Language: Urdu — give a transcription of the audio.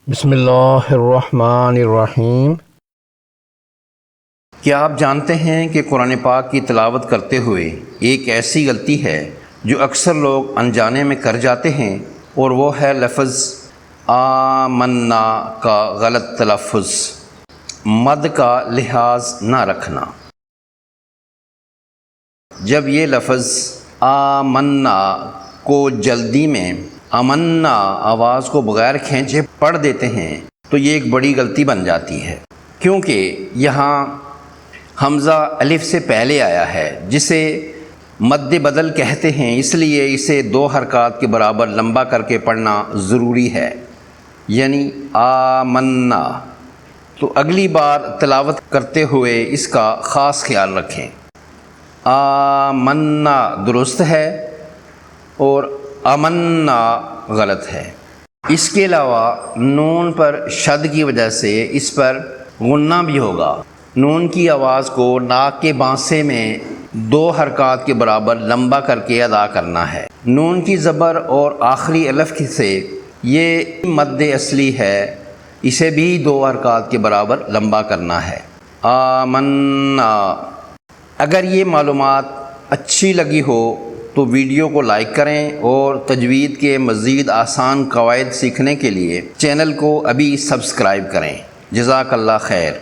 بسم اللہ الرحمن الرحیم۔ کیا آپ جانتے ہیں کہ قرآن پاک کی تلاوت کرتے ہوئے ایک ایسی غلطی ہے جو اکثر لوگ انجانے میں کر جاتے ہیں، اور وہ ہے لفظ آمنا کا غلط تلفظ، مد کا لحاظ نہ رکھنا۔ جب یہ لفظ آمنا کو جلدی میں امنا آواز کو بغیر کھینچے پڑھ دیتے ہیں تو یہ ایک بڑی غلطی بن جاتی ہے، کیونکہ یہاں حمزہ الف سے پہلے آیا ہے جسے مد بدل کہتے ہیں، اس لیے اسے 2 حرکات کے برابر لمبا کر کے پڑھنا ضروری ہے، یعنی آمنا۔ تو اگلی بار تلاوت کرتے ہوئے اس کا خاص خیال رکھیں۔ آمنا درست ہے اور امنا غلط ہے۔ اس کے علاوہ نون پر شد کی وجہ سے اس پر غنہ بھی ہوگا۔ نون کی آواز کو ناک کے بانسے میں 2 حرکات کے برابر لمبا کر کے ادا کرنا ہے۔ نون کی زبر اور آخری الف سے یہ مد اصلی ہے، اسے بھی 2 حرکات کے برابر لمبا کرنا ہے۔ آمنا۔ اگر یہ معلومات اچھی لگی ہو تو ویڈیو کو لائک کریں، اور تجوید کے مزید آسان قواعد سیکھنے کے لیے چینل کو ابھی سبسکرائب کریں۔ جزاک اللہ خیر۔